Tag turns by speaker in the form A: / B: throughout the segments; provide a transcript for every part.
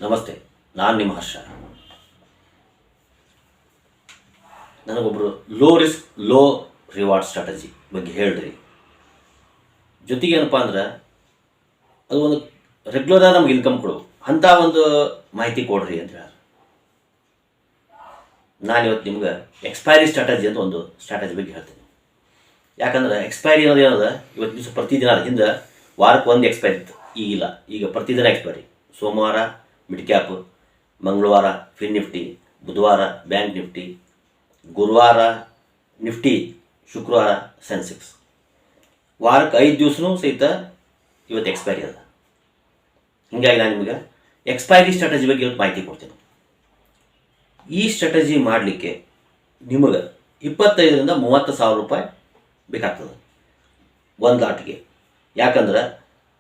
A: ನಮಸ್ತೆ, ನಾನು ನಿಮ್ಮ ಹರ್ಷ. ನನಗೊಬ್ಬರು low risk low reward strategy ಬಗ್ಗೆ ಹೇಳ್ರಿ. ಜೊತೆಗೆ ಏನಪ್ಪ ಅಂದ್ರೆ ಅದು ಒಂದು ರೆಗ್ಯುಲರಾಗಿ ನಮ್ಗೆ ಇನ್ಕಮ್ ಕೊಡು ಅಂಥ ಒಂದು ಮಾಹಿತಿ ಕೊಡ್ರಿ ಅಂತ ಹೇಳಿ ನಾನು ಇವತ್ತು ನಿಮ್ಗೆ ಎಕ್ಸ್ಪೈರಿ ಸ್ಟ್ರಾಟಜಿ ಅಂತ ಒಂದು ಸ್ಟ್ರಾಟಜಿ ಬಗ್ಗೆ ಹೇಳ್ತೀನಿ. ಯಾಕಂದ್ರೆ ಎಕ್ಸ್ಪೈರಿ ಅನ್ನೋದು ಏನದ, ಇವತ್ತು ದಿವಸ ಪ್ರತಿದಿನ ಅದ. ಹಿಂದೆ ವಾರಕ್ಕೆ ಒಂದು ಎಕ್ಸ್ಪೈರಿ ಇತ್ತು, ಈಗಿಲ್ಲ. ಈಗ ಪ್ರತಿದಿನ ಎಕ್ಸ್ಪೈರಿ. ಸೋಮವಾರ ಮಿಡ್ ಕ್ಯಾಪ್, ಮಂಗಳವಾರ ಫಿನ್ ನಿಫ್ಟಿ, ಬುಧವಾರ ಬ್ಯಾಂಕ್ ನಿಫ್ಟಿ, ಗುರುವಾರ ನಿಫ್ಟಿ, ಶುಕ್ರವಾರ ಸೆನ್ಸೆಕ್ಸ್. ವಾರಕ್ಕೆ 5 ದಿವಸನೂ ಸಹಿತ ಇವತ್ತು ಎಕ್ಸ್ಪೈರಿ ಅದ. ಹೀಗಾಗಿ ನಾನು ನಿಮಗೆ ಎಕ್ಸ್ಪೈರಿ ಸ್ಟ್ರಾಟಜಿ ಬಗ್ಗೆ ಇವತ್ತು ಮಾಹಿತಿ ಕೊಡ್ತೀನಿ. ಈ ಸ್ಟ್ರಾಟಜಿ ಮಾಡಲಿಕ್ಕೆ ನಿಮಗೆ 25,000 to 30,000 ರೂಪಾಯಿ ಬೇಕಾಗ್ತದೆ ಒಂದು ಲಾಟ್ಗೆ. ಯಾಕಂದ್ರೆ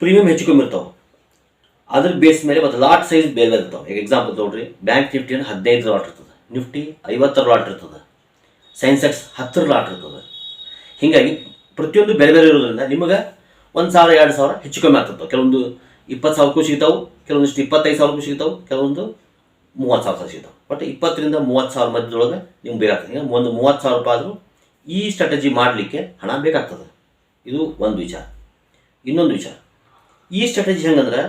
A: ಪ್ರೀಮಿಯಂ ಹೆಚ್ಚು ಕಮ್ಮಿ ಇರ್ತಾವೆ. ಅದ್ರ ಬೇಸ್ ಮೇಲೆ ಮತ್ತು ಲಾಟ್ ಸೈಜ್ ಬೇರೆ ಬೇರೆ ಇರ್ತಾವೆ. ಈಗ ಎಕ್ಸಾಂಪಲ್ ತೊಗೊಳ್ರಿ, ಬ್ಯಾಂಕ್ ನಿಫ್ಟಿನ 15 ಲಾಟ್ ಇರ್ತದೆ, ನಿಫ್ಟಿ 50 ಲಾಟ್ ಇರ್ತದೆ, ಸೆನ್ಸೆಕ್ಸ್ 10 ಲಾಟ್ ಇರ್ತದೆ. ಹೀಗಾಗಿ ಪ್ರತಿಯೊಂದು ಬೇರೆ ಬೇರೆ ಇರೋದ್ರಿಂದ ನಿಮಗೆ 1,000 2,000 ಹೆಚ್ಚು ಕಮ್ಮಿ ಆಗ್ತದೆ. ಕೆಲವೊಂದು 20,000ಕ್ಕೂ ಸಿಗ್ತಾವೆ, ಕೆಲವೊಂದಿಷ್ಟು 25,000ಕ್ಕೂ ಸಿಗ್ತಾವೆ, ಕೆಲವೊಂದು 30,000 ಸಿಗ್ತಾವೆ. ಬಟ್ 20,000 to 30,000 ಮಧ್ಯದೊಳಗೆ ನಿಮ್ಗೆ ಬೇಕಾಗ್ತದೆ. ಈಗ ಒಂದು 30,000 ರೂಪಾಯಿ ಆದರೂ ಈ ಸ್ಟ್ರಾಟಜಿ ಮಾಡಲಿಕ್ಕೆ ಹಣ ಬೇಕಾಗ್ತದೆ. ಇದು ಒಂದು ವಿಚಾರ. ಇನ್ನೊಂದು ವಿಚಾರ, ಈ ಸ್ಟ್ರಾಟಜಿ ಹೆಂಗಂದ್ರೆ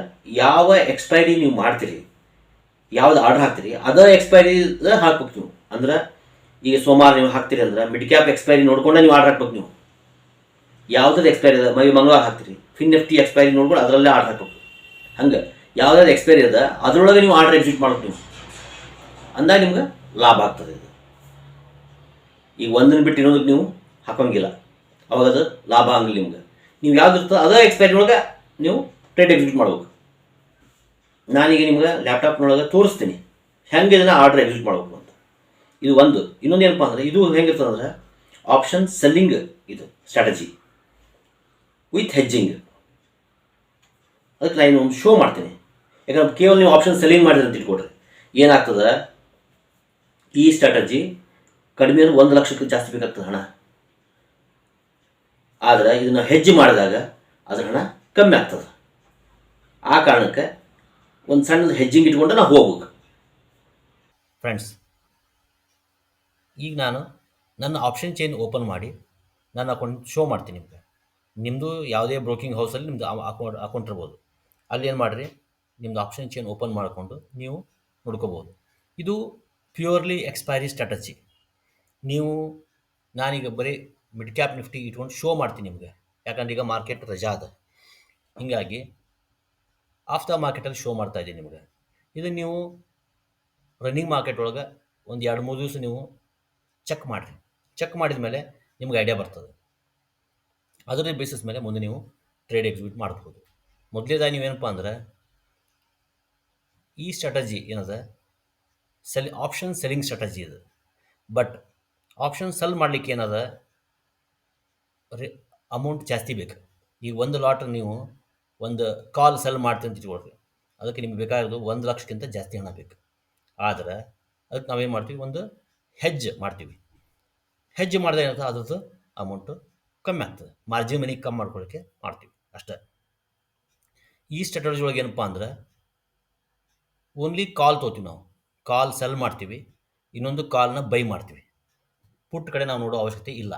A: ಯಾವ ಎಕ್ಸ್ಪೈರಿ ನೀವು ಮಾಡ್ತೀರಿ, ಯಾವ್ದು ಆರ್ಡರ್ ಹಾಕ್ತೀರಿ, ಅದರ ಎಕ್ಸ್ಪೈರಿ ಹಾಕ್ಬೇಕು ನೀವು. ಅಂದ್ರೆ ಈಗ ಸೋಮವಾರ ನೀವು ಹಾಕ್ತೀರಿ ಅಂದ್ರೆ ಮಿಡ್ ಕ್ಯಾಪ್ ಎಕ್ಸ್ಪೈರಿ ನೋಡ್ಕೊಂಡೆ ನೀವು ಆರ್ಡರ್ ಹಾಕ್ಬೇಕು. ನೀವು ಯಾವುದಾದ್ರು ಎಕ್ಸ್ಪೈರಿ ಅದ, ಮಂಗಳವಾರ ಹಾಕ್ತೀರಿ, ಫಿನ್ ನಿಫ್ಟಿ ಎಕ್ಸ್ಪೈರಿ ನೋಡ್ಕೊಂಡು ಅದರಲ್ಲೇ ಆರ್ಡರ್ ಹಾಕ್ಬೇಕು. ಹಂಗೆ ಯಾವುದಾದ್ರು ಎಕ್ಸ್ಪೈರಿ ಅದ ಅದರೊಳಗೆ ನೀವು ಆರ್ಡರ್ ಎಕ್ಸಿಕ್ಯೂಟ್ ಮಾಡ್ಬೇಕು ನೀವು. ಅಂದಾಗ ನಿಮ್ಗೆ ಲಾಭ ಆಗ್ತದೆ. ಇದು ಈಗ ಒಂದನ್ನು ಬಿಟ್ಟು ಇನ್ನೊಂದಕ್ಕೆ ನೀವು ಹಾಕೋಂಗಿಲ್ಲ, ಅವಾಗ ಅದು ಲಾಭ ಆಗಂಗಿಲ್ಲ ನಿಮ್ಗೆ. ನೀವು ಯಾವ್ದು ಇರ್ತದೆ ಅದೇ ಎಕ್ಸ್ಪೈರಿ ಒಳಗೆ ನೀವು ಟ್ರೇಡ್ ಎಕ್ಸಿಕ್ಯೂಟ್ ಮಾಡ್ಬೇಕು. ನಾನೀಗ ನಿಮ್ಗೆ ಲ್ಯಾಪ್ಟಾಪ್ನೊಳಗೆ ತೋರಿಸ್ತೀನಿ ಹೆಂಗೆ ಇದನ್ನು ಆರ್ಡರ್ ಎಕ್ಸಿಕ್ಯೂಟ್ ಮಾಡ್ಬೇಕು ಅಂತ. ಇದು ಒಂದು. ಇನ್ನೊಂದು ಏನಪ್ಪ ಅಂದರೆ, ಇದು ಹೆಂಗಿರ್ತದೆ ಅಂದರೆ ಆಪ್ಷನ್ ಸೆಲ್ಲಿಂಗ್ ಇದು ಸ್ಟ್ರಾಟಜಿ ವಿತ್ ಹೆಜ್ಜಿಂಗ್. ಅದಕ್ಕೆ ನಾನು ಒಂದು ಶೋ ಮಾಡ್ತೀನಿ. ಯಾಕಂದ್ರೆ ಕೇವಲ ನೀವು ಆಪ್ಷನ್ ಸೆಲ್ಲಿಂಗ್ ಮಾಡಿದ್ರೆ ಅಂತ ಇಟ್ಕೊಡ್ರಿ, ಏನಾಗ್ತದೆ, ಈ ಸ್ಟ್ರಾಟಜಿ ಕಡಿಮೆ ಅಂದರೆ 1 ಲಕ್ಷಕ್ಕೆ ಜಾಸ್ತಿ ಬೇಕಾಗ್ತದೆ ಹಣ. ಆದರೆ ಇದನ್ನು ಹೆಜ್ಜ್ ಮಾಡಿದಾಗ ಅದರ ಹಣ ಕಮ್ಮಿ ಆಗ್ತದೆ. ಆ ಕಾರಣಕ್ಕೆ ಒಂದು ಸಣ್ಣ ಹೆಜ್ಜಿಂಗ್ ಇಟ್ಕೊಂಡು ನಾವು ಹೋಗ್ಬೇಕು. ಫ್ರೆಂಡ್ಸ್, ಈಗ ನಾನು ನನ್ನ ಆಪ್ಷನ್ ಚೈನ್ ಓಪನ್ ಮಾಡಿ ನನ್ನ ಅಕೌಂಟ್ ಶೋ ಮಾಡ್ತೀನಿ ನಿಮಗೆ. ನಿಮ್ಮದು ಯಾವುದೇ ಬ್ರೋಕಿಂಗ್ ಹೌಸಲ್ಲಿ ನಿಮ್ಮದು ಅಕೌಂಟ್ ಇರ್ಬೋದು. ಅಲ್ಲಿ ಏನು ಮಾಡಿರಿ, ನಿಮ್ಮದು ಆಪ್ಷನ್ ಚೈನ್ ಓಪನ್ ಮಾಡಿಕೊಂಡು ನೀವು ನೋಡ್ಕೋಬೋದು. ಇದು ಪ್ಯೂರ್ಲಿ ಎಕ್ಸ್ಪೈರಿ ಸ್ಟ್ರಾಟಜಿ. ನೀವು ನಾನೀಗ ಬರೀ ಮಿಡ್ ಕ್ಯಾಪ್ ನಿಫ್ಟಿ ಇಟ್ಕೊಂಡು ಶೋ ಮಾಡ್ತೀನಿ ನಿಮಗೆ, ಯಾಕಂದ್ರೆ ಈಗ ಮಾರ್ಕೆಟ್ ರಜಾ ಅದ. ಹೀಗಾಗಿ ಆಫ್ ದ ಮಾರ್ಕೆಟಲ್ಲಿ ಶೋ ಮಾಡ್ತಾ ಇದ್ದೀನಿ ನಿಮಗೆ. ಇದು ನೀವು ರನ್ನಿಂಗ್ ಮಾರ್ಕೆಟ್ ಒಳಗೆ ಒಂದು 2-3 ದಿವಸ ನೀವು ಚೆಕ್ ಮಾಡಿರಿ. ಚೆಕ್ ಮಾಡಿದ ಮೇಲೆ ನಿಮ್ಗೆ ಐಡಿಯಾ ಬರ್ತದೆ. ಅದರ ಬೇಸಿಸ್ ಮೇಲೆ ಮುಂದೆ ನೀವು ಟ್ರೇಡ್ ಎಕ್ಸಿಕ್ಯೂಟ್ ಮಾಡ್ಬೋದು. ಮೊದಲೇದಾಗಿ ನೀವೇನಪ್ಪ ಅಂದ್ರೆ, ಈ ಸ್ಟ್ರಾಟಜಿ ಏನದ ಆಪ್ಷನ್ ಸೆಲ್ಲಿಂಗ್ ಸ್ಟ್ರಾಟಜಿ ಇದು. ಬಟ್ ಆಪ್ಷನ್ ಸೆಲ್ ಮಾಡಲಿಕ್ಕೆ ಏನದ, ಅಮೌಂಟ್ ಜಾಸ್ತಿ ಬೇಕು. ಈಗ ಒಂದು ಲಾಟ್ ನೀವು ಒಂದು ಕಾಲ್ ಸೆಲ್ ಮಾಡ್ತೀವಿ ಅಂತ ಇಟ್ಕೊಳ್ರಿ, ಅದಕ್ಕೆ ನಿಮ್ಗೆ ಬೇಕಾಗಿರೋದು 1 ಲಕ್ಷಕ್ಕಿಂತ ಜಾಸ್ತಿ ಹಣ ಬೇಕು. ಆದರೆ ಅದಕ್ಕೆ ನಾವೇನು ಮಾಡ್ತೀವಿ, ಒಂದು ಹೆಜ್ಜ್ ಮಾಡ್ತೀವಿ. ಹೆಜ್ಜ್ ಮಾಡಿದ್ರೆ ಏನಾಗ್ತದೆ, ಅದ್ರದ್ದು ಅಮೌಂಟು ಕಮ್ಮಿ ಆಗ್ತದೆ. ಮಾರ್ಜಿನ್ ಮನಿ ಕಮ್ಮಿ ಮಾಡ್ಕೊಳ್ಳೋಕ್ಕೆ ಮಾಡ್ತೀವಿ ಅಷ್ಟೇ. ಈ ಸ್ಟ್ರಾಟಜಿ ಒಳಗೆ ಏನಪ್ಪ ಅಂದ್ರೆ ಓನ್ಲಿ ಕಾಲ್ ತೊಗೋತೀವಿ ನಾವು. ಕಾಲ್ ಸೆಲ್ ಮಾಡ್ತೀವಿ, ಇನ್ನೊಂದು ಕಾಲ್ನ ಬೈ ಮಾಡ್ತೀವಿ. ಪುಟ್ ಕಡೆ ನಾವು ನೋಡೋ ಅವಶ್ಯಕತೆ ಇಲ್ಲ,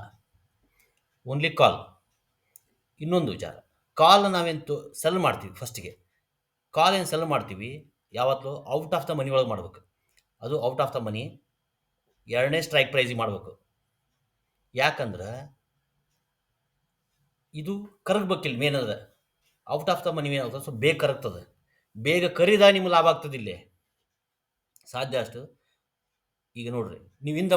A: ಓನ್ಲಿ ಕಾಲ್. ಇನ್ನೊಂದು ವಿಚಾರ, ಕಾಲ್ನ ನಾವೇನು ಸೆಲ್ ಮಾಡ್ತೀವಿ, ಫಸ್ಟಿಗೆ ಕಾಲ್ ಏನು ಸೆಲ್ ಮಾಡ್ತೀವಿ ಯಾವತ್ತೂ ಔಟ್ ಆಫ್ ದ ಮನಿ ಒಳಗೆ ಮಾಡ್ಬೇಕು. ಅದು ಔಟ್ ಆಫ್ ದ ಮನಿ 2ನೇ ಸ್ಟ್ರೈಕ್ ಪ್ರೈಸಿಗೆ ಮಾಡಬೇಕು. ಯಾಕಂದ್ರೆ ಇದು ಕರಗಬೇಕಿಲ್ಲ. ಮೇನ್ ಅದ ಔಟ್ ಆಫ್ ದ ಮನಿ ಏನಾಗ್ತದೆ, ಸೊ ಬೇಗ ಕರಗ್ತದೆ. ಬೇಗ ಕರಿದಾಗ ನಿಮ್ಗೆ ಲಾಭ ಆಗ್ತದೆ. ಇಲ್ಲೇ ಸಾಧ್ಯ ಅಷ್ಟು. ಈಗ ನೋಡ್ರಿ, ನೀವು ಇಂದ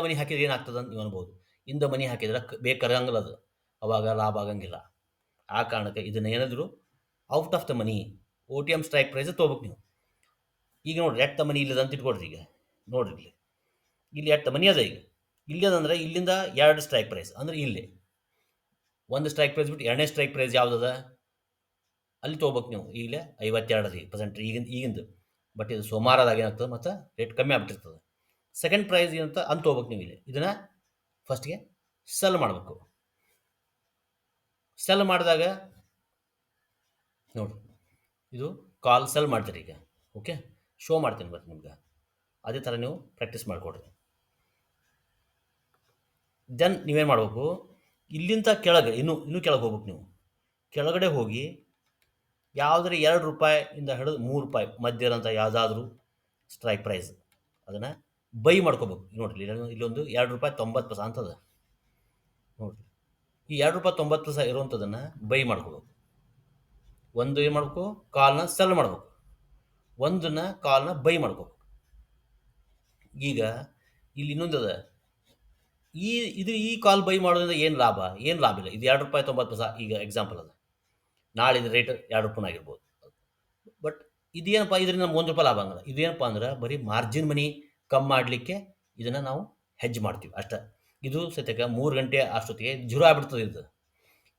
A: ಮನಿ ಹಾಕಿದ್ರೆ ಏನಾಗ್ತದೆ ಅಂತ ನೀವು ಅನ್ಬೋದು. ಇಂದ ಮನಿ ಹಾಕಿದ್ರೆ ಬೇಗ ಕರಗಂಗಿಲ್ಲ, ಅದು ಅವಾಗ ಲಾಭ ಆಗಂಗಿಲ್ಲ. ಆ ಕಾರಣಕ್ಕೆ ಇದನ್ನ ಏನಾದರೂ out of the money OTM strike price ತೊಗೋಬೇಕು ನೀವು. ಈಗ ನೋಡ್ರಿ, ಎಟ್ ದ ಮನಿ ಇಲ್ಲದ ಅಂತ ಇಟ್ಕೊಡ್ರಿ. ಈಗ ನೋಡ್ರಿ, ಇಲ್ಲಿ ಎಟ್ ದ ಮನಿ ಅದ. ಈಗ ಇಲ್ಲಿ ಅದಂದ್ರೆ ಇಲ್ಲಿಂದ 2 ಸ್ಟ್ರೈಕ್ ಪ್ರೈಸ್ ಅಂದ್ರೆ ಇಲ್ಲಿ ಒಂದು ಸ್ಟ್ರೈಕ್ ಪ್ರೈಸ್ ಬಿಟ್ಟು 2ನೇ ಸ್ಟ್ರೈಕ್ ಪ್ರೈಸ್ ಯಾವುದದ ಅಲ್ಲಿ ತೊಗೋಬೇಕು ನೀವು. ಈಗಲೇ 52% ಈಗಿಂದು. ಬಟ್ ಇದು ಸೋಮವಾರದಾಗ ಏನಾಗ್ತದೆ, ಮತ್ತು ರೇಟ್ ಕಮ್ಮಿ ಆಗ್ಬಿಟ್ಟಿರ್ತದೆ. ಸೆಕೆಂಡ್ ಪ್ರೈಸ್ ಏನಂತ ಅಂತ ತೊಗೋಬೇಕು ನೀವು. ಇಲ್ಲಿ ಇದನ್ನು ಫಸ್ಟ್ಗೆ ಸೆಲ್ ಮಾಡಬೇಕು. ಸೆಲ್ ಮಾಡಿದಾಗ ನೋಡಿರಿ, ಇದು ಕಾಲ್ ಸೆಲ್ ಮಾಡ್ತೀರಿ. ಈಗ
B: ಓಕೆ, ಶೋ ಮಾಡ್ತೀನಿ ಬರ್ರಿ ನಿಮ್ಗೆ. ಅದೇ ಥರ ನೀವು ಪ್ರಾಕ್ಟೀಸ್ ಮಾಡಿಕೊಡ್ರಿ. ದೆನ್ ನೀವೇನು ಮಾಡಬೇಕು, ಇಲ್ಲಿಂದ ಕೆಳಗೆ ಇನ್ನೂ ಕೆಳಗೆ ಹೋಗ್ಬೇಕು. ನೀವು ಕೆಳಗಡೆ ಹೋಗಿ ಯಾವುದ್ರೆ ₹2 ಇಂದ ಹಿಡಿದು ₹3 ಮಧ್ಯ ಇರೋಂಥ ಯಾವುದಾದ್ರೂ ಸ್ಟ್ರೈಕ್ ಪ್ರೈಸ್ ಅದನ್ನು ಬೈ ಮಾಡ್ಕೋಬೇಕು. ನೋಡಿರಿ, ಇಲ್ಲೊಂದು ₹2.90 ಅಂತದ. ನೋಡಿರಿ, ಈ ₹2.90 ಇರುವಂಥದ್ದನ್ನು ಬೈ ಮಾಡ್ಕೋಬೇಕು. ಒಂದು ಏನು ಮಾಡಬೇಕು, ಕಾಲ್ನ ಸೆಲ್ ಮಾಡಬೇಕು, ಒಂದನ್ನು ಕಾಲ್ನ ಬೈ ಮಾಡ್ಕೋಬೇಕು. ಈಗ ಇಲ್ಲಿ ಇನ್ನೊಂದದ, ಈ ಕಾಲ್ ಬೈ ಮಾಡೋದ್ರಿಂದ ಏನು ಲಾಭ ಇಲ್ಲ. ಇದು ₹2.90 ಈಗ ಎಕ್ಸಾಂಪಲ್ ಅದ. ನಾಳೆ ಇದು ರೇಟ್ ₹2 ಆಗಿರ್ಬೋದು. ಬಟ್ ಇದೇನಪ್ಪ, ಇದರಿಂದ ನಮ್ಗೆ ₹1 ಲಾಭ ಆಗಲ್ಲ. ಇದೇನಪ್ಪ ಅಂದ್ರೆ ಬರೀ ಮಾರ್ಜಿನ್ ಮನಿ ಕಮ್ಮಿ ಮಾಡಲಿಕ್ಕೆ ಇದನ್ನು ನಾವು ಹೆಜ್ಜ್ ಮಾಡ್ತೀವಿ ಅಷ್ಟೇ. ಇದು ಸತ್ಯಕ್ಕೆ 3 ಗಂಟೆ ಅಷ್ಟೊತ್ತಿಗೆ ಜೀರೋ ಆಗ್ಬಿಡ್ತದೆ. ಇದು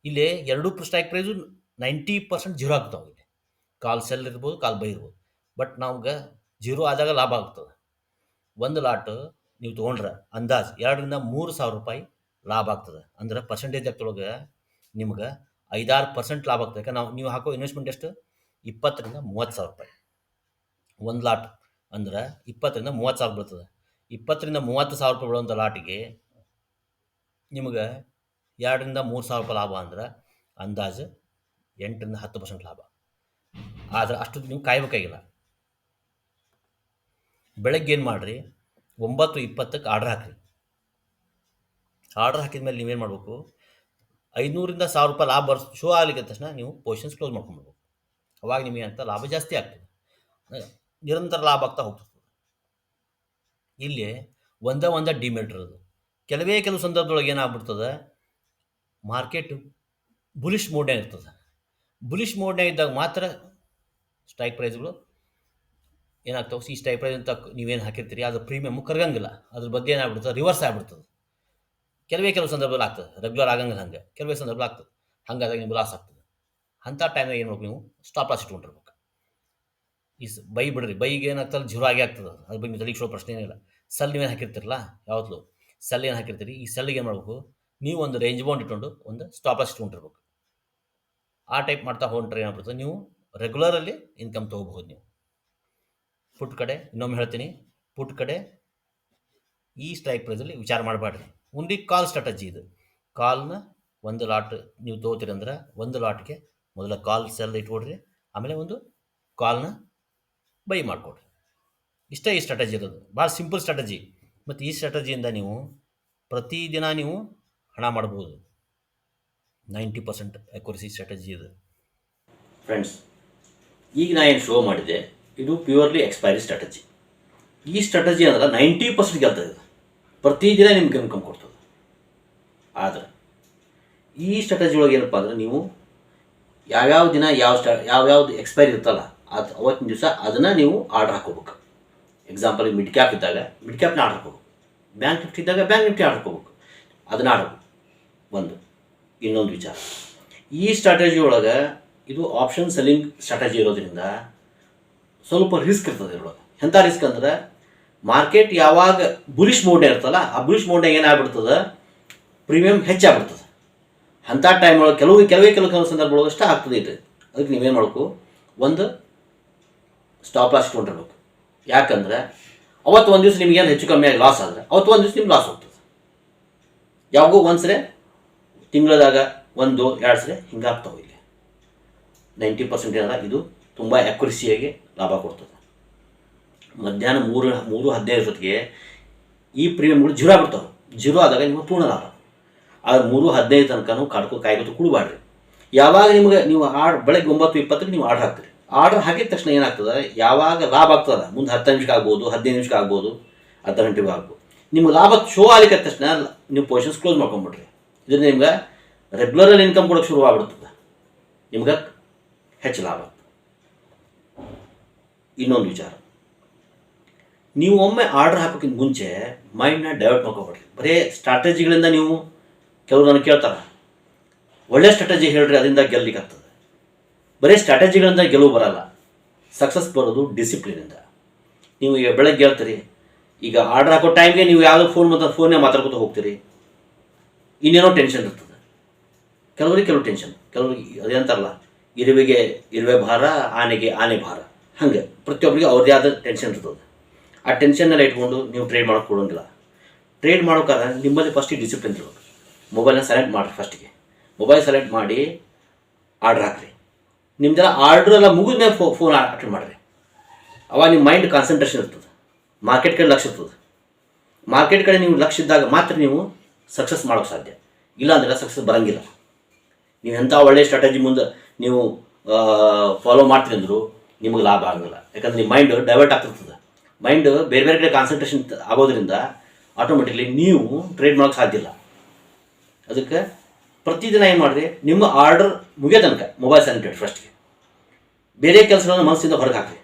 B: ಇಲ್ಲಿ ಎರಡೂ ಸ್ಟ್ರೈಕ್ ಪ್ರೈಸು 90% ಜೀರೋ ಆಗ್ತಾವೆ. ಇಲ್ಲಿ ಕಾಲ್ ಸೆಲ್ ಇರ್ಬೋದು, ಕಾಲ್ ಬೈ ಇರ್ಬೋದು. ಬಟ್ ನಮ್ಗೆ ಜೀರೋ ಆದಾಗ ಲಾಭ ಆಗ್ತದೆ. ಒಂದು ಲಾಟ್ ನೀವು ತೊಗೊಂಡ್ರೆ ಅಂದಾಜು ₹2,000-3,000 ಲಾಭ ಆಗ್ತದೆ. ಅಂದ್ರೆ ಪರ್ಸೆಂಟೇಜ್ ಆಗ್ತೊಳಗೆ ನಿಮ್ಗೆ 5-6% ಲಾಭ ಆಗ್ತದೆ. ಯಾಕಂದ್ರೆ ನೀವು ಹಾಕೋ ಇನ್ವೆಸ್ಟ್ಮೆಂಟ್ ಎಷ್ಟು, ₹20,000-30,000. ಒಂದು ಲಾಟ್ ಅಂದ್ರೆ ₹20,000-30,000 ಬರ್ತದೆ. ₹20,000-30,000 ಬೀಳುವಂಥ ಲಾಟಿಗೆ ನಿಮ್ಗೆ ₹2,000-3,000 ಲಾಭ ಅಂದ್ರೆ ಅಂದಾಜು 8-10% ಲಾಭ. ಆದರೆ ಅಷ್ಟು ನೀವು ಕಾಯಬೇಕಾಗಿಲ್ಲ. ಬೆಳಗ್ಗೆ ಏನು ಮಾಡಿರಿ, 9:20ಕ್ಕೆ ಆರ್ಡ್ರ್ ಹಾಕಿರಿ. ಆರ್ಡ್ರ್ ಹಾಕಿದ ಮೇಲೆ ನೀವೇನು ಮಾಡಬೇಕು, ₹500-1,000 ಲಾಭ ಶೋ ಆಗಲಿಕ್ಕೆ ತಕ್ಷಣ ನೀವು ಪೊಸಿಷನ್ಸ್ ಕ್ಲೋಸ್ ಮಾಡ್ಕೊಂಡ್ಬಿಡ್ಬೇಕು. ಅವಾಗ ನಿಮಗೆ ಅಂತ ಲಾಭ ಜಾಸ್ತಿ ಆಗ್ತದೆ, ನಿರಂತರ ಲಾಭ ಆಗ್ತಾ ಹೋಗ್ತದೆ. ಇಲ್ಲಿ ಒಂದೇ ಡಿಮೆರಿಟ್ ಇರೋದು, ಕೆಲವು ಸಂದರ್ಭದೊಳಗೆ ಏನಾಗ್ಬಿಡ್ತದೆ, ಮಾರ್ಕೆಟ್ ಬುಲಿಶ್ ಮೋಡ್ನಾಗ ಇರ್ತದೆ. ಬುಲಿಶ್ ಮೋಡ್ನಾಗ ಇದ್ದಾಗ ಮಾತ್ರ ಸ್ಟ್ರೈಕ್ ಪ್ರೈಸ್ಗಳು ಏನಾಗ್ತಾವೆ, ಈ ಸ್ಟ್ರೈಕ್ ಪ್ರೈಸ್ ಅಂತ ನೀವೇನು ಹಾಕಿರ್ತೀರಿ ಅದು ಪ್ರೀಮಿಯಮ್ ಕರಗಂಗಿಲ್ಲ. ಅದ್ರ ಬಗ್ಗೆ ಏನಾಗ್ಬಿಡ್ತದೆ, ರಿವರ್ಸ್ ಆಗಿಬಿಡ್ತದೆ. ಕೆಲವು ಸಂದರ್ಭದಲ್ಲಿ ಆಗ್ತದೆ, ರೆಗ್ಯುಲರ್ ಆಗಂಗಿಲ್ಲ. ಹಂಗೆ ಕೆಲವೇ ಸಂದರ್ಭದಲ್ಲಿ ಆಗ್ತದೆ. ಹಾಗಾದಾಗ ನಿಮ್ಗೆ ಲಾಸ್ ಆಗ್ತದೆ. ಅಂಥ ಟೈಮ್ನಾಗ ಏನು ಮಾಡ್ಬೇಕು, ನೀವು ಸ್ಟಾಪ್ ಲಾಸ್ ಇಟ್ಕೊಂಡಿರ್ಬೇಕು. ಬೈ ಬಿಡ್ರಿ, ಬೈಗೆ ಏನಾಗ್ತದೆ, ಜೀರೋ ಆಗಿ ಆಗ್ತದೆ. ಅದ್ರ ಬಗ್ಗೆ ತಲೆಗೆ ಪ್ರಶ್ನೆ ಏನಿಲ್ಲ. ಸೆಲ್ ನೀವೇನು ಹಾಕಿರ್ತಿರಲ್ಲ, ಯಾವತ್ತೂ ಸೆಲ್ ಏನು ಹಾಕಿರ್ತೀರಿ, ಈ ಸೆಲ್ಗೆ ಏನು ಮಾಡಬೇಕು, ನೀವು ಒಂದು ರೇಂಜ್ ಬೌಂಡ್ ಇಟ್ಕೊಂಡು ಒಂದು ಸ್ಟಾಪ್ ಲಾಸ್ ಇಟ್ಕೊಂಡಿರ್ಬೇಕು. ಆ ಟೈಪ್ ಮಾಡ್ತಾ ಹೊಂಟ್ರೆ ಏನಾಗ್ಬಿಡ್ತದೆ, ನೀವು ರೆಗ್ಯುಲರಲ್ಲಿ ಇನ್ಕಮ್ ತೊಗೋಬಹುದು. ನೀವು ಪುಟ್ ಕಡೆ ಇನ್ನೊಮ್ಮೆ ಹೇಳ್ತೀನಿ, ಪುಟ್ ಕಡೆ ಈ ಸ್ಟ್ರೈಕ್ ಪ್ರೈಸಲ್ಲಿ ವಿಚಾರ ಮಾಡಬೇಡ್ರಿ. ಓನ್ಲಿ ಕಾಲ್ ಸ್ಟ್ರಾಟಜಿ ಇದು. ಕಾಲ್ನ ಒಂದು ಲಾಟ್ ನೀವು ತೊಗೋತೀರಿ ಅಂದ್ರೆ ಒಂದು ಲಾಟ್ಗೆ ಮೊದಲ ಕಾಲ್ ಸೆಲ್ ಇಟ್ಕೊಡ್ರಿ, ಆಮೇಲೆ ಒಂದು ಕಾಲ್ನ ಬೈ ಮಾಡಿಕೊಡ್ರಿ. ಇಷ್ಟೇ ಈ ಸ್ಟ್ರಾಟಜಿ ಇರೋದು. ಭಾಳ ಸಿಂಪಲ್ ಸ್ಟ್ರಾಟಜಿ. ಮತ್ತು ಈ ಸ್ಟ್ರಾಟಜಿಯಿಂದ ನೀವು ಪ್ರತಿದಿನ ನೀವು ಹಣ ಮಾಡ್ಬೋದು. 90% ಅಕ್ಯುರಸಿ ಸ್ಟ್ರಾಟಜಿ ಇದು.
A: ಫ್ರೆಂಡ್ಸ್, ಈಗ ನಾ ಏನು ಶೋ ಮಾಡಿದೆ ಇದು ಪ್ಯೂರ್ಲಿ ಎಕ್ಸ್ಪೈರಿ ಸ್ಟ್ರಾಟಜಿ. ಈ ಸ್ಟ್ರಾಟಜಿ ಅಂದ್ರೆ 90% ಗೆಲ್ತದೆ. ಪ್ರತಿದಿನ ನಿಮ್ಗೆ ಇನ್ಕಮ್ ಕೊಡ್ತದೆ. ಆದರೆ ಈ ಸ್ಟ್ರಾಟಜಿ ಒಳಗೆ ಏನಪ್ಪ ಅಂದರೆ, ನೀವು ಯಾವ್ಯಾವ ದಿನ ಯಾವ್ಯಾವ್ದು ಎಕ್ಸ್ಪೈರಿ ಇರ್ತಲ್ಲ ಅದು ಅವತ್ತಿನ ದಿವಸ ಅದನ್ನು ನೀವು ಆರ್ಡ್ರ್ ಹಾಕೋಬೇಕು. ಎಕ್ಸಾಂಪಲ್, ಮಿಡ್ ಕ್ಯಾಪ್ ಇದ್ದಾಗ ಮಿಡ್ ಕ್ಯಾಪ್ನ ಆರ್ಡ್ರ್ ಹಾಕೋಬೇಕು. ಬ್ಯಾಂಕ್ ನಿಫ್ಟಿ ಇದ್ದಾಗ ಬ್ಯಾಂಕ್ ನಿಫ್ಟಿ ಆರ್ಡ್ರ್ ಹಾಕೋಬೇಕು. ಅದನ್ನು ಆಡಬೇಕು. ಒಂದು ಇನ್ನೊಂದು ವಿಚಾರ, ಈ ಸ್ಟ್ರಾಟಜಿ ಒಳಗೆ ಇದು ಆಪ್ಷನ್ ಸೆಲ್ಲಿಂಗ್ ಸ್ಟ್ರಾಟಜಿ ಇರೋದ್ರಿಂದ ಸ್ವಲ್ಪ ರಿಸ್ಕ್ ಇರ್ತದೆ ಇದ್ರೊಳಗೆ. ಎಂಥ ರಿಸ್ಕ್ ಅಂದ್ರೆ, ಮಾರ್ಕೆಟ್ ಯಾವಾಗ ಬುಲಿಶ್ ಮೋಡ್ನೇ ಇರ್ತಲ್ಲ, ಆ ಬುಲಿಶ್ ಮೋಡ್ನಾಗ ಏನಾಗ್ಬಿಡ್ತದೆ, ಪ್ರೀಮಿಯಮ್ ಹೆಚ್ಚಾಗ್ಬಿಡ್ತದೆ. ಅಂಥ ಟೈಮ್ ಒಳಗೆ ಕೆಲವು ಸಂದರ್ಭದೊಳಗೆ ಅಷ್ಟೇ ಆಗ್ತದೆ ಇದು. ಅದಕ್ಕೆ ನೀವೇನು ಮಾಡಬೇಕು, ಒಂದು ಸ್ಟಾಪ್ ಲಾಸ್ ಇಟ್ಕೊಂಡಿರ್ಬೇಕು. ಯಾಕಂದರೆ ಅವತ್ತು ಒಂದು ದಿವಸ ನಿಮಗೇನು ಹೆಚ್ಚು ಕಮ್ಮಿಯಾಗಿ ಲಾಸ್ ಆದರೆ ಅವತ್ತು ಒಂದು ದಿವಸ ನಿಮ್ಗೆ ಲಾಸ್ ಹೋಗ್ತದೆ. ಯಾವಾಗೂ ಒಂದು ಸರಿ ತಿಂಗಳದಾಗ 1-2 ಸರಿ ಹಿಂಗೆ ಆಗ್ತಾವೆ. ಇಲ್ಲಿ 90% ಏನಲ್ಲ, ಇದು ತುಂಬ ಅಕ್ಯುರಸಿಯಾಗಿ ಲಾಭ ಕೊಡ್ತದೆ. ಮಧ್ಯಾಹ್ನ 3:15 ಹೊತ್ತಿಗೆ ಈ ಪ್ರೀಮಿಯಮ್ಗಳು ಜೀರೋ ಆಗ್ಬಿಡ್ತಾವೆ. ಜೀರೋ ಆದಾಗ ನಿಮಗೆ ಪೂರ್ಣ ಲಾಭ. ಆದರೆ 3:15 ತನಕ ಕಾಯ್ಕೊತು ಕೂಡಬಾಡ್ರಿ. ಯಾವಾಗ ನೀವು ಬೆಳಗ್ಗೆ 9:20ಕ್ಕೆ ನೀವು ಆರ್ಡ್ರ್ ಹಾಕ್ತೀರಿ. ಆರ್ಡ್ರ್ ಹಾಕಿದ ತಕ್ಷಣ ಏನಾಗ್ತದೆ, ಯಾವಾಗ ಲಾಭ ಆಗ್ತದೆ ಮುಂದೆ 10 ನಿಮಿಷಕ್ಕೆ ಆಗ್ಬೋದು, 15 ನಿಮಿಷಕ್ಕೆ ಆಗ್ಬೋದು, ಅರ್ಧ ಗಂಟೆಗೂ ಆಗ್ಬೋದು. ನಿಮ್ಗೆ ಲಾಭ ಶೋ ಆಗ್ಲಿಕ್ಕೆ ತಕ್ಷಣ ನೀವು ಪೊಸಿಷನ್ಸ್ ಕ್ಲೋಸ್ ಮಾಡ್ಕೊಂಬಿಡ್ರಿ. ಇದರಿಂದ ನಿಮ್ಗೆ ರೆಗ್ಯುಲರಲ್ಲಿ ಇನ್ಕಮ್ ಕೊಡೋಕ್ಕೆ ಶುರು ಆಗ್ಬಿಡ್ತದೆ. ನಿಮ್ಗೆ ಹೆಚ್ಚು ಲಾಭ ಆಗ್ತದೆ. ಇನ್ನೊಂದು ವಿಚಾರ, ನೀವು ಒಮ್ಮೆ ಆರ್ಡ್ರ್ ಹಾಕೋಕ್ಕಿಂತ ಮುಂಚೆ ಮೈಂಡ್ನ ಡೈವರ್ಟ್ ಮಾಡ್ಕೊಬೇಡ್ರಿ. ಬರೀ ಸ್ಟ್ರಾಟಜಿಗಳಿಂದ ನೀವು ಕೆಲವರು ನನಗೆ ಕೇಳ್ತಾರೆ, ಒಳ್ಳೆ ಸ್ಟ್ರಾಟಜಿ ಹೇಳ್ರಿ ಅದರಿಂದ ಗೆಲ್ಲಿಕ್ಕೆ ಆಗ್ತದೆ. ಬರೀ ಸ್ಟ್ರಾಟಜಿಗಳಿಂದ ಗೆಲುವು ಬರಲ್ಲ. ಸಕ್ಸಸ್ ಬರೋದು ಡಿಸಿಪ್ಲಿನಿಂದ. ನೀವು ಈಗ ಬೆಳಗ್ಗೆ ಹೇಳ್ತೀರಿ, ಈಗ ಆರ್ಡ್ರ್ ಹಾಕೋ ಟೈಮ್ಗೆ ನೀವು ಯಾವುದೋ ಫೋನ್ನೇ ಮಾತಾಡ್ಕೊತ ಹೋಗ್ತೀರಿ, ಇನ್ನೇನೋ ಟೆನ್ಷನ್ ಇರ್ತದೆ. ಕೆಲವರಿಗೆ ಕೆಲವು ಟೆನ್ಷನ್, ಕೆಲವರಿಗೆ ಅದೇಂತಾರಲ್ಲ, ಇರುವೆಗೆ ಇರುವೆ ಭಾರ, ಆನೆಗೆ ಆನೆ ಭಾರ. ಹಂಗೆ ಪ್ರತಿಯೊಬ್ಬರಿಗೆ ಅವ್ರದ್ದೇ ಆದ ಟೆನ್ಷನ್ ಇರ್ತದೆ. ಆ ಟೆನ್ಷನ್ನೆಲ್ಲ ಇಟ್ಕೊಂಡು ನೀವು ಟ್ರೇಡ್ ಮಾಡೋಕೆ ಕೊಡೋಂಗಿಲ್ಲ. ಟ್ರೇಡ್ ಮಾಡೋಕ್ಕಾದ್ರೆ ನಿಮ್ಮಲ್ಲಿ ಫಸ್ಟಿಗೆ ಡಿಸಿಪ್ಲಿನ್ ಇರಬೇಕು. ಮೊಬೈಲ್ನ ಸೆಲೆಕ್ಟ್ ಮಾಡಿರಿ. ಫಸ್ಟಿಗೆ ಮೊಬೈಲ್ ಸೆಲೆಕ್ಟ್ ಮಾಡಿ ಆರ್ಡ್ರ್ ಹಾಕಿರಿ. ನಿಮ್ದೆಲ್ಲ ಆರ್ಡ್ರ್ ಎಲ್ಲ ಮುಗಿದ ಮೇಲೆ ಫೋನ್ ಅಟೆಂಡ್ ಮಾಡಿರಿ. ಅವಾಗ ನಿಮ್ಮ ಮೈಂಡ್ ಕಾನ್ಸಂಟ್ರೇಷನ್ ಇರ್ತದೆ, ಮಾರ್ಕೆಟ್ ಕಡೆ ಲಕ್ಷ ಇರ್ತದೆ. ಮಾರ್ಕೆಟ್ ಕಡೆ ನೀವು ಲಕ್ಷ ಇದ್ದಾಗ ಮಾತ್ರ ನೀವು ಸಕ್ಸಸ್ ಮಾಡೋಕ್ಕೆ ಸಾಧ್ಯ. ಇಲ್ಲ ಅಂದರೆ ಸಕ್ಸಸ್ ಬರೋಂಗಿಲ್ಲ. ನೀವು ಎಂಥ ಒಳ್ಳೆಯ ಸ್ಟ್ರಾಟಜಿ ಮುಂದೆ ನೀವು ಫಾಲೋ ಮಾಡ್ತೀರಿ ಅಂದರೂ ನಿಮಗೆ ಲಾಭ ಆಗೋಲ್ಲ. ಯಾಕಂದ್ರೆ ನಿಮ್ಮ ಮೈಂಡ್ ಡೈವರ್ಟ್ ಆಗ್ತಿರ್ತದೆ. ಮೈಂಡ್ ಬೇರೆ ಬೇರೆ ಕಡೆ ಕಾನ್ಸಂಟ್ರೇಷನ್ ಆಗೋದ್ರಿಂದ ಆಟೋಮೆಟಿಕ್ಲಿ ನೀವು ಟ್ರೇಡ್ ಮಾಡೋಕ್ಕೆ ಸಾಧ್ಯ ಇಲ್ಲ. ಅದಕ್ಕೆ ಪ್ರತಿದಿನ ಏನು ಮಾಡಿರಿ, ನಿಮ್ಮ ಆರ್ಡರ್ ಮುಗಿಯೋ ತನಕ ಮೊಬೈಲ್ ಸೈಲೆಂಟ್ ಇಡಿ. ಫಸ್ಟ್ಗೆ ಬೇರೆ ಕೆಲಸಗಳನ್ನು ಮನಸ್ಸಿಂದ ಹೊರಗೆ ಹಾಕಿರಿ.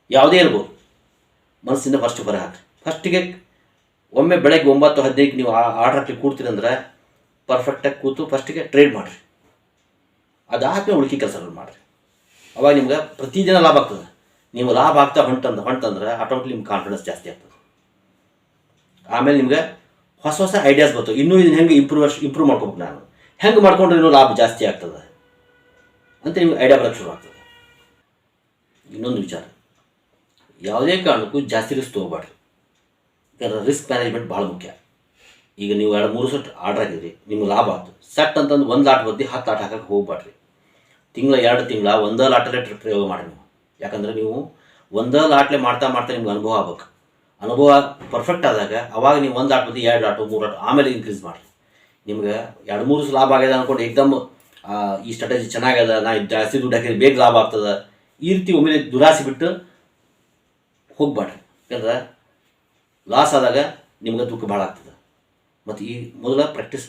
A: ಯಾವುದೇ ಇರ್ಬೋದು, ಮನಸ್ಸಿಂದ ಫಸ್ಟ್ ಹೊರಗೆ ಹಾಕಿರಿ. ಫಸ್ಟಿಗೆ ಒಮ್ಮೆ ಬೆಳಗ್ಗೆ 9:15 ನೀವು ಆರ್ಡ್ರ್ ಹಾಕಿ ಕೂಡ್ತೀರಿ ಅಂದ್ರೆ ಪರ್ಫೆಕ್ಟಾಗಿ ಕೂತು ಫಸ್ಟಿಗೆ ಟ್ರೇಡ್ ಮಾಡಿರಿ. ಅದಾದ್ಮೇಲೆ ಉಳ್ಕಿ ಕೆಲಸಗಳು ಮಾಡಿರಿ. ಅವಾಗ ನಿಮ್ಗೆ ಪ್ರತಿದಿನ ಲಾಭ ಆಗ್ತದೆ. ನೀವು ಲಾಭ ಆಗ್ತಾ ಹೊಂಟಂದ್ರೆ ಆಟೋಮೆಟಿಕ್ ನಿಮ್ಗೆ ಕಾನ್ಫಿಡೆನ್ಸ್ ಜಾಸ್ತಿ ಆಗ್ತದೆ. ಆಮೇಲೆ ನಿಮ್ಗೆ ಹೊಸ ಹೊಸ ಐಡಿಯಾಸ್ ಬರ್ತವೆ. ಇನ್ನೂ ಇದನ್ನು ಹೆಂಗೆ ಇಂಪ್ರೂವ್ ಮಾಡ್ಕೋಬೇಕು, ನಾನು ಹೆಂಗೆ ಮಾಡ್ಕೊಂಡ್ರೆ ಇನ್ನೂ ಲಾಭ ಜಾಸ್ತಿ ಆಗ್ತದೆ ಅಂತ ನಿಮ್ಗೆ ಐಡಿಯಾ ಬರೋಕ್ಕೆ ಶುರು ಆಗ್ತದೆ. ಇನ್ನೊಂದು ವಿಚಾರ, ಯಾವುದೇ ಕಾರಣಕ್ಕೂ ಜಾಸ್ತಿ ರಿಸ್ಕ್ ತೊಗೋಬೇಡ್ರಿ. ಯಾಕಂದ್ರೆ ರಿಸ್ಕ್ ಮ್ಯಾನೇಜ್ಮೆಂಟ್ ಭಾಳ ಮುಖ್ಯ. ಈಗ ನೀವು 2-3 ಸೆಟ್ ಆರ್ಡ್ರ್ ಹಾಕಿದ್ರಿ, ನಿಮ್ಗೆ ಲಾಭ ಆಯ್ತು. ಸೆಟ್ ಅಂತಂದು 1 ಲಾಟ್ ಬದ್ದಿ 10 ಲಾಟ್ ಹಾಕಕ್ಕೆ ಹೋಗ್ಬೇಡ್ರಿ. 2 ತಿಂಗಳ 1 ಲಾಟಲ್ಲೇ ಪ್ರಯೋಗ ಮಾಡಿ ನೀವು. ಯಾಕಂದರೆ ನೀವು 1 ಲಾಟ್ಲೆ ಮಾಡ್ತಾ ನಿಮ್ಗೆ ಅನುಭವ ಆಗ್ಬೇಕು. ಅನುಭವ ಪರ್ಫೆಕ್ಟ್ ಆದಾಗ ಅವಾಗ ನೀವು 1 ಲಾಟ್ ಬದ್ದಿ 2 ಲಾಟು 3 ಲಾಟು ಆಮೇಲೆ ಇನ್ಕ್ರೀಸ್ ಮಾಡಿರಿ. ನಿಮ್ಗೆ 2-3 ಲಾಭ ಆಗ್ಯದ ಅಂದ್ಕೊಂಡು ಏಕ್ದಮ್ ಈ ಸ್ಟ್ರಾಟಜಿ ಚೆನ್ನಾಗ್ಯದ, ನಾ ಜಾಸ್ತಿ ದುಡ್ಡು ಹಾಕಿದ್ರೆ ಬೇಗ ಲಾಭ ಆಗ್ತದೆ, ಈ ರೀತಿ ಒಮ್ಮೆ ದುರಾಸೆ ಬಿಟ್ಟು ಹೋಗ್ಬೇಡ್ರಿ. ಯಾಕಂದ್ರೆ ಲಾಸ್ ಆದಾಗ ನಿಮ್ಗೆ ದುಃಖ ಭಾಳ ಆಗ್ತದೆ. ಮತ್ತು ಈ ಮೊದಲ ಪ್ರಾಕ್ಟೀಸ್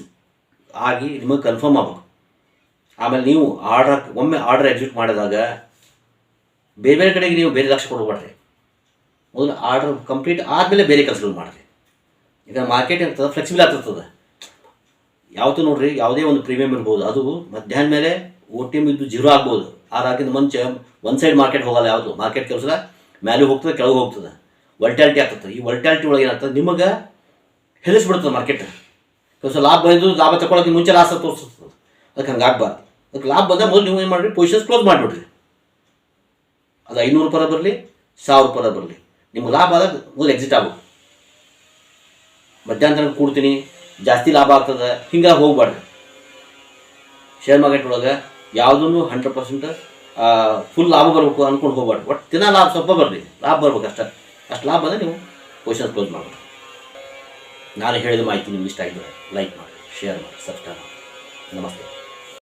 A: ಆಗಿ ನಿಮಗೆ ಕನ್ಫರ್ಮ್ ಆಗ್ಬೇಕು. ಆಮೇಲೆ ನೀವು ಒಮ್ಮೆ ಆರ್ಡರ್ ಎಕ್ಸಿಕ್ಯೂಟ್ ಮಾಡಿದಾಗ ಬೇರೆ ಬೇರೆ ಕಡೆಗೆ ನೀವು ಬೇರೆ ಲಕ್ಷ ಕೊಡಬೇಡ್ರಿ. ಮೊದಲು ಆರ್ಡರ್ ಕಂಪ್ಲೀಟ್ ಆದಮೇಲೆ ಬೇರೆ ಕೆಲಸಗಳು ಮಾಡಿರಿ. ಈಗ ಮಾರ್ಕೆಟ್ ಇರ್ತದೆ, ಫ್ಲೆಕ್ಸಿಬಲ್ ಆಗ್ತಿರ್ತದೆ. ಯಾವತ್ತೂ ನೋಡಿರಿ, ಯಾವುದೇ ಒಂದು ಪ್ರೀಮಿಯಮ್ ಇರ್ಬೋದು, ಅದು ಮಧ್ಯಾಹ್ನ ಮೇಲೆ OTM ಇದ್ದು 0 ಆಗ್ಬೋದು. ಆಗಿಂದ ಮುಂಚೆ ಒಂದು ಸೈಡ್ ಮಾರ್ಕೆಟ್ ಹೋಗಲ್ಲ. ಯಾವುದು ಮಾರ್ಕೆಟ್ ಕೆಲಸ ಮೇಲೆ ಹೋಗ್ತದೆ, ಕೆಳಗೆ ಹೋಗ್ತದೆ, ವಲ್ಟ್ಯಾಲಿಟಿ ಆಗ್ತದೆ. ಈ ವಲ್ಟ್ಯಾಲಿಟಿ ಒಳಗೆ ಏನಾಗ್ತದೆ, ನಿಮಗೆ ಹೆದರಿಸ್ಬಿಡ್ತದೆ ಮಾರ್ಕೆಟ್. ಕೆಲಸ ಲಾಭ ಬಂದು ಲಾಭ ತಗೊಳ್ಳೋಕೆ ಮುಂಚೆ ಲಾಸ್ ತೋರಿಸ್ತದೆ. ಅದಕ್ಕೆ ಹಂಗೆ ಆಗಬಾರ್ದು. ಅದಕ್ಕೆ ಲಾಭ ಬಂದಾಗ ಮೊದಲು ನೀವು ಏನು ಮಾಡಿರಿ, ಪೊಸಿಷನ್ಸ್ ಕ್ಲೋಸ್ ಮಾಡಿಬಿಡ್ರಿ. ಅದು 500 ರೂಪಾಯಿ ಬರಲಿ, 1000 ರೂಪಾಯಿ ಬರಲಿ, ನಿಮ್ಗೆ ಲಾಭ ಆದಾಗ ಮೊದಲು ಎಕ್ಸಿಟ್ ಆಗಬೇಕು. ಮಧ್ಯಾಹ್ನ ತನಕ ಕೂಡ್ತೀನಿ, ಜಾಸ್ತಿ ಲಾಭ ಆಗ್ತದೆ, ಹಿಂಗೆ ಹೋಗ್ಬಾರ್ದು. ಶೇರ್ ಮಾರ್ಕೆಟ್ ಒಳಗೆ ಯಾವುದೂ 100% ಫುಲ್ ಲಾಭ ಬರಬೇಕು ಅಂದ್ಕೊಂಡು ಹೋಗ್ಬಾರ್ದು. ಒಟ್ಟು ದಿನ ಲಾಭ ಸ್ವಲ್ಪ ಬರಲಿ, ಲಾಭ ಬರ್ಬೇಕು ಅಷ್ಟು ಲಾಭ ಬಂದರೆ ನೀವು ಪೊಸಿಷನ್ ಕ್ಲೋಸ್ ಮಾಡಬೇಕು. ನಾನು ಹೇಳಿದ ಮಾಹಿತಿ ನಿಮ್ಗೆ ಇಷ್ಟ ಆಗಿದ್ರೆ ಲೈಕ್ ಮಾಡಿ, ಶೇರ್ ಮಾಡಿ, ಸಬ್ಸ್ಕ್ರೈಬ್ ಮಾಡಿ. ನಮಸ್ತೆ.